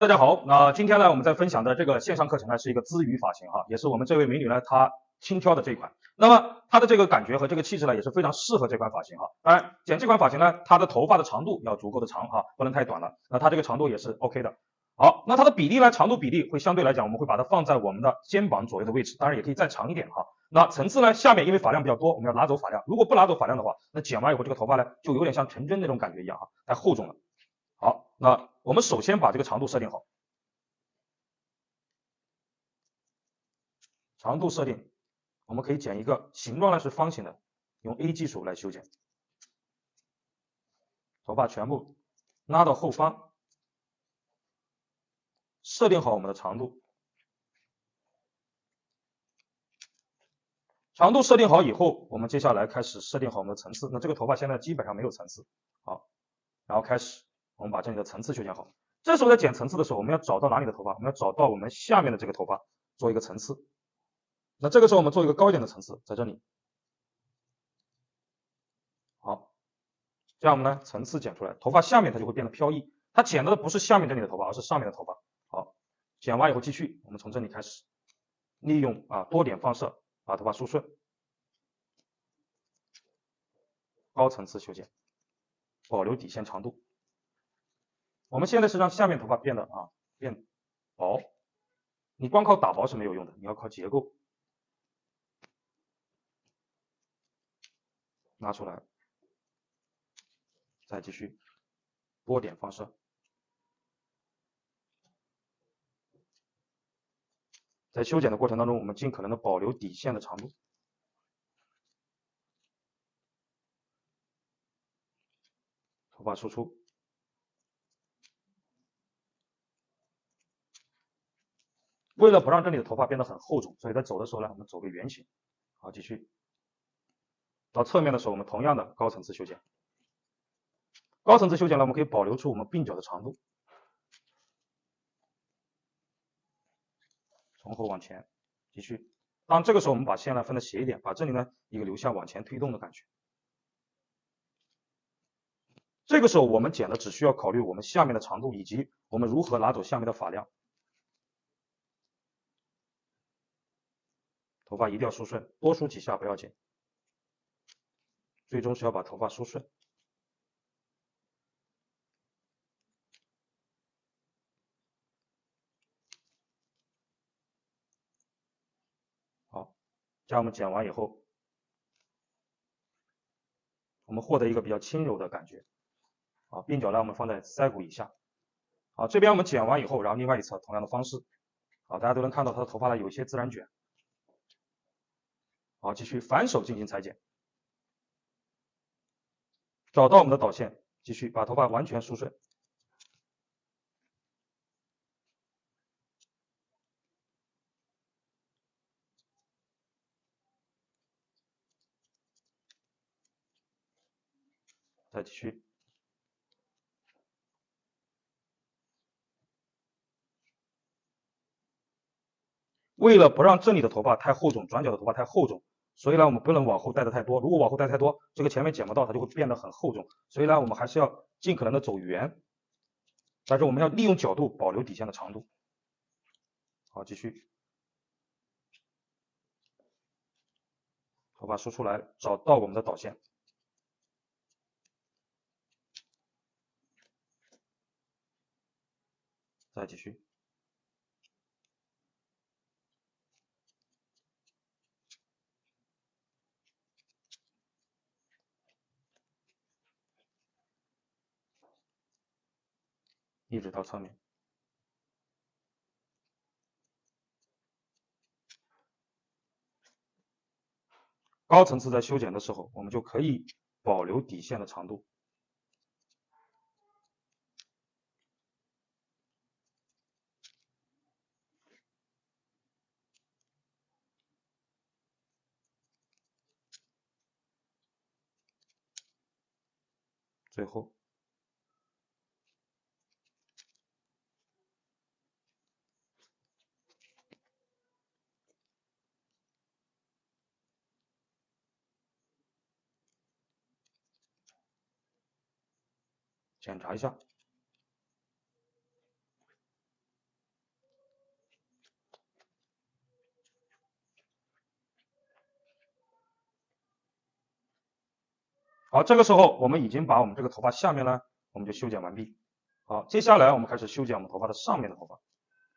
大家好，那今天呢，我们在分享的这个线上课程呢，是一个资语发型哈，也是我们这位美女呢她轻挑的这一款。那么她的这个感觉和这个气质呢，也是非常适合这款发型哈。当然，剪这款发型呢，它的头发的长度要足够的长哈，不能太短了。那它这个长度也是 OK 的。好，那它的比例呢，长度比例会相对来讲，我们会把它放在我们的肩膀左右的位置，当然也可以再长一点哈。那层次呢，下面因为发量比较多，我们要拿走发量。如果不拿走发量的话，那剪完以后这个头发呢，就有点像陈真那种感觉一样哈，太厚重了。好，那我们首先把这个长度设定好。长度设定，我们可以剪一个形状呢是方形的，用 A 技术来修剪。头发全部拉到后方，设定好我们的长度。长度设定好以后，我们接下来开始设定好我们的层次。那这个头发现在基本上没有层次，好，然后开始我们把这里的层次修剪好。这时候在剪层次的时候，我们要找到哪里的头发？我们要找到我们下面的这个头发，做一个层次。那这个时候我们做一个高一点的层次，在这里。好，这样我们呢层次剪出来，头发下面它就会变得飘逸。它剪的不是下面这里的头发，而是上面的头发。好，剪完以后继续，我们从这里开始，利用多点放射把头发梳顺，高层次修剪，保留底线长度。我们现在是让下面头发变得变薄，你光靠打薄是没有用的，你要靠结构。拿出来，再继续多点放射。在修剪的过程当中，我们尽可能的保留底线的长度。头发输出。为了不让这里的头发变得很厚重，所以在走的时候呢，我们走个圆形。好，继续。到侧面的时候，我们同样的高层次修剪。高层次修剪呢，我们可以保留出我们鬓角的长度。从后往前，继续。当然这个时候我们把线呢分的斜一点，把这里呢一个留下往前推动的感觉。这个时候我们剪的只需要考虑我们下面的长度以及我们如何拿走下面的发量。头发一定要梳顺，多梳几下不要紧。最终是要把头发梳顺。好，这样我们剪完以后，我们获得一个比较轻柔的感觉。啊，鬓角呢我们放在腮骨以下。好，这边我们剪完以后，然后另外一侧同样的方式。好，大家都能看到它的头发呢有一些自然卷。好，继续反手进行裁剪。找到我们的导线，继续把头发完全梳顺。再继续。为了不让这里的头发太厚重，转角的头发太厚重，所以呢，我们不能往后带的太多。如果往后带太多，这个前面剪不到，它就会变得很厚重。所以呢，我们还是要尽可能的走圆，但是我们要利用角度保留底线的长度。好，继续。头发梳出来，找到我们的导线。再继续。一直到侧面。高层次在修剪的时候，我们就可以保留底线的长度。最后。检查一下。好，这个时候我们已经把我们这个头发下面呢，我们就修剪完毕。好，接下来我们开始修剪我们头发的上面的头发。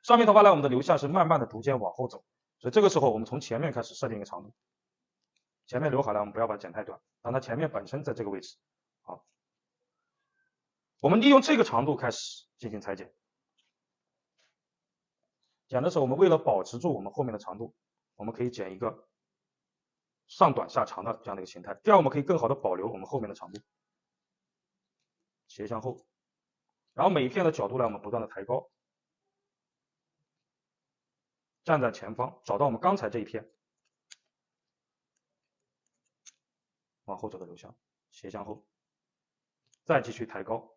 上面头发呢，我们的流向是慢慢的逐渐往后走，所以这个时候我们从前面开始设定一个长度。前面刘海呢，我们不要把它剪太短，让它前面本身在这个位置。好，我们利用这个长度开始进行裁剪。剪的时候，我们为了保持住我们后面的长度，我们可以剪一个上短下长的这样的一个形态。这样我们可以更好的保留我们后面的长度。斜向后，然后每一片的角度呢，我们不断的抬高。站在前方，找到我们刚才这一片，往后走的流向，斜向后，再继续抬高。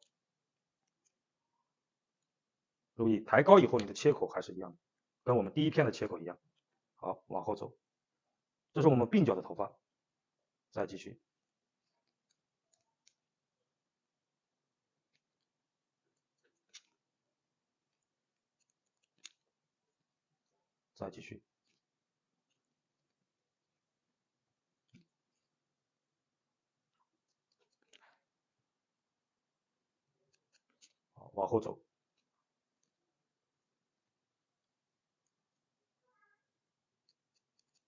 注意，抬高以后你的切口还是一样的，跟我们第一片的切口一样。好，往后走，这是我们鬓角的头发，再继续。再继续。好，往后走。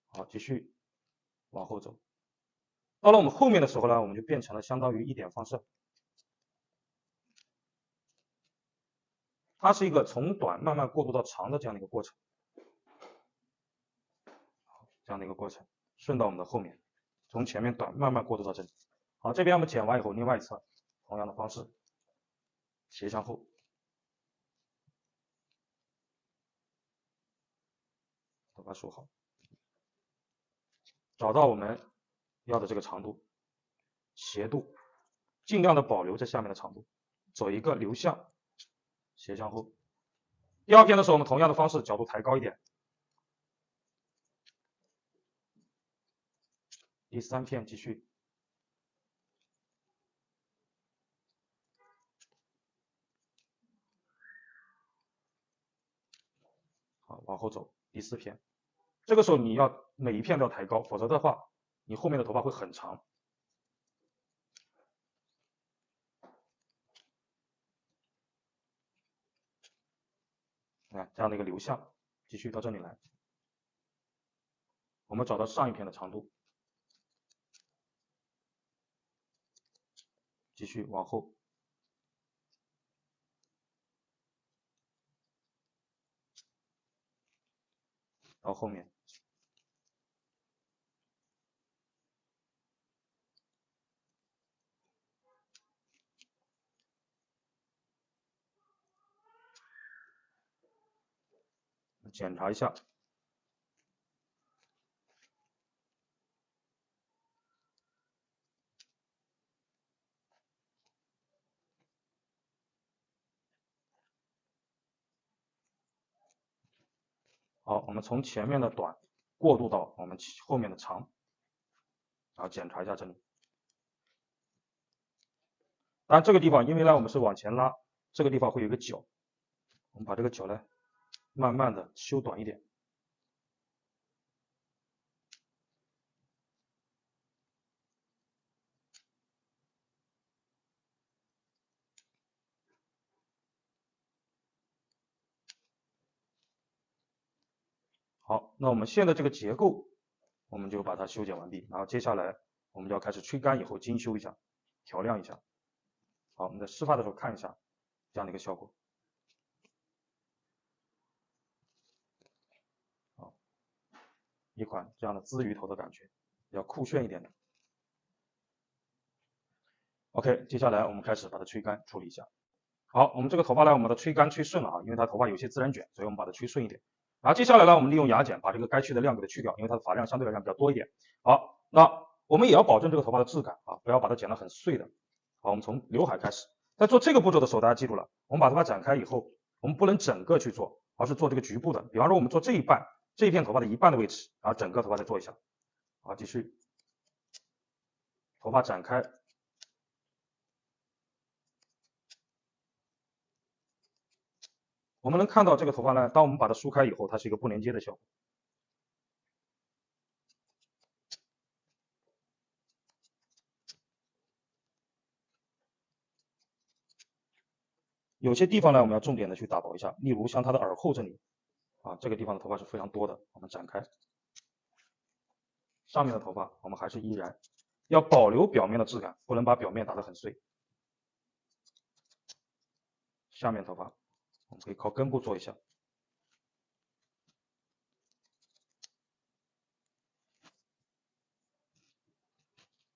好，继续往后走。到了我们后面的时候呢，我们就变成了相当于一点放射。它是一个从短慢慢过渡到长的这样的一个过程。这样的一个过程，顺到我们的后面，从前面短慢慢过渡到这里。好，这边我们剪完以后，另外一侧同样的方式，斜向后，头发梳好，找到我们要的这个长度，斜度，尽量的保留这下面的长度，走一个流向，斜向后。第二片的时候，我们同样的方式，角度抬高一点。第三片继续。好，往后走，第四片。这个时候你要每一片都要抬高，否则的话，你后面的头发会很长。这样的一个流向，继续到这里来。我们找到上一片的长度，继续往后。到后面，检查一下。好，我们从前面的短过渡到我们后面的长，然后检查一下这里。当然这个地方，因为呢我们是往前拉，这个地方会有一个角，我们把这个角呢慢慢的修短一点。好，那我们现在这个结构，我们就把它修剪完毕，然后接下来我们就要开始吹干以后精修一下，调亮一下。好，我们在湿发的时候看一下这样的一个效果。好，一款这样的鲻鱼头的感觉，比较酷炫一点的。OK， 接下来我们开始把它吹干处理一下。好，我们这个头发呢，我们把它吹干吹顺了啊，因为它头发有些自然卷，所以我们把它吹顺一点。然后接下来呢，我们利用牙剪把这个该去的量给它去掉，因为它的发量相对来讲比较多一点。好，那我们也要保证这个头发的质感啊，不要把它剪得很碎的。好，我们从刘海开始，在做这个步骤的时候，大家记住了，我们把头发展开以后，我们不能整个去做，而是做这个局部的。比方说我们做这一半，这一片头发的一半的位置，然后整个头发再做一下。好，继续，头发展开。我们能看到这个头发呢，当我们把它梳开以后，它是一个不连接的效果。有些地方呢我们要重点的去打薄一下，例如像它的耳后这里啊，这个地方的头发是非常多的，我们展开。上面的头发我们还是依然要保留表面的质感，不能把表面打得很碎。下面头发我们可以靠根部做一下。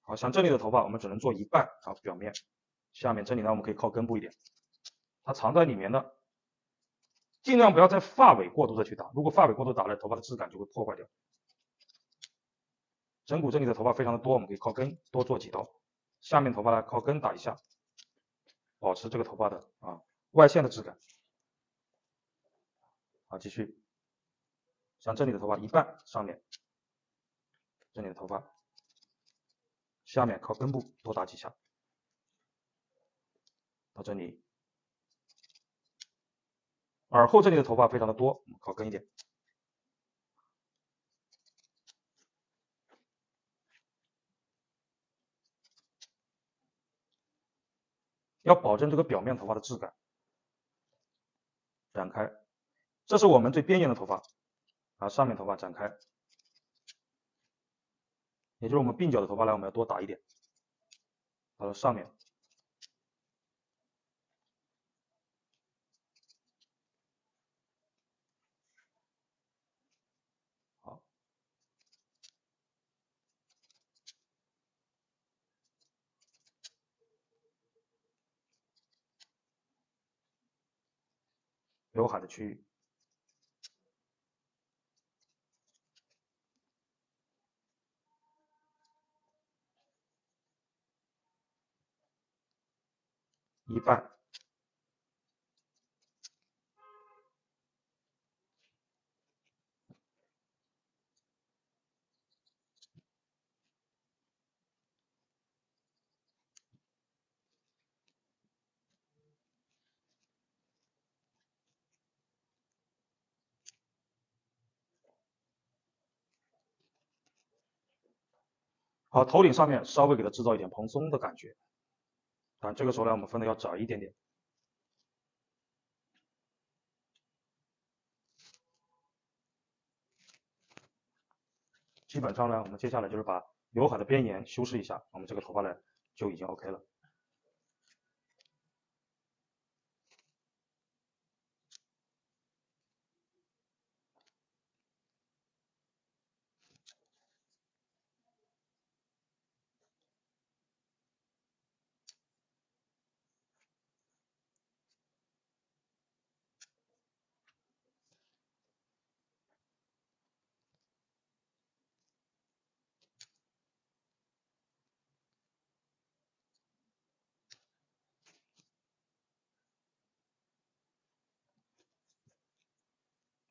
好，像这里的头发我们只能做一半啊，表面。下面这里呢我们可以靠根部一点，它藏在里面的，尽量不要在发尾过多的去打，如果发尾过多打了，头发的质感就会破坏掉。枕骨这里的头发非常的多，我们可以靠根多做几刀。下面头发呢靠根打一下，保持这个头发的外线的质感。好，继续，像这里的头发一半，上面这里的头发，下面靠根部多打几下，到这里，耳后这里的头发非常的多，我们靠根一点。要保证这个表面头发的质感。展开，这是我们最边缘的头发，上面头发展开，也就是我们鬓角的头发呢，我们要多打一点，到了上面。好，刘海的区域。一半。好，头顶上面稍微给它制造一点蓬松的感觉，但这个时候呢，我们分的要窄一点点。基本上呢，我们接下来就是把刘海的边沿修饰一下，我们这个头发呢就已经 OK 了。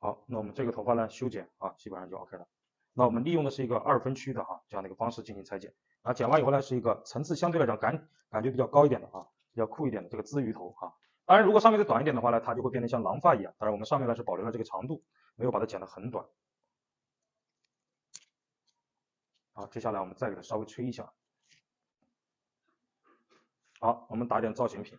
好，那我们这个头发呢修剪基本上就 OK 了。那我们利用的是一个2分区的这样的一个方式进行裁剪。剪完以后呢是一个层次相对来讲感觉比较高一点的比较酷一点的这个鲻鱼头当然如果上面再短一点的话呢，它就会变得像狼发一样。当然我们上面呢是保留了这个长度，没有把它剪得很短。好，接下来我们再给它稍微吹一下。好，我们打点造型品。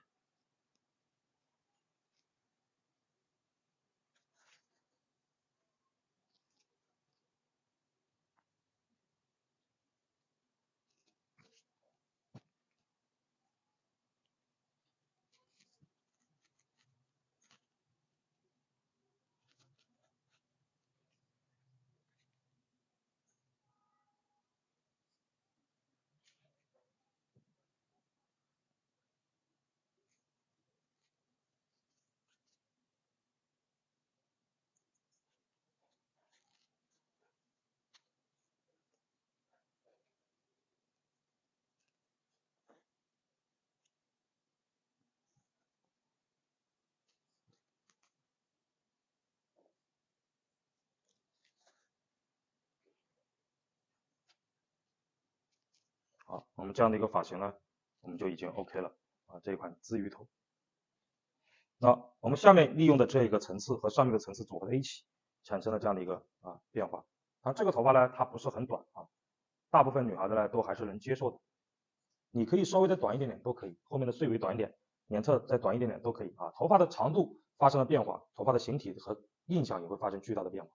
好，我们这样的一个发型呢，我们就已经 OK 了这一款鲻鱼头。那我们下面利用的这个层次和上面的层次组合在一起，产生了这样的一个变化。这个头发呢，它不是很短大部分女孩子呢都还是能接受的。你可以稍微再短一点点都可以，后面的碎尾短一点，脸侧再短一点点都可以啊。头发的长度发生了变化，头发的形体和印象也会发生巨大的变化。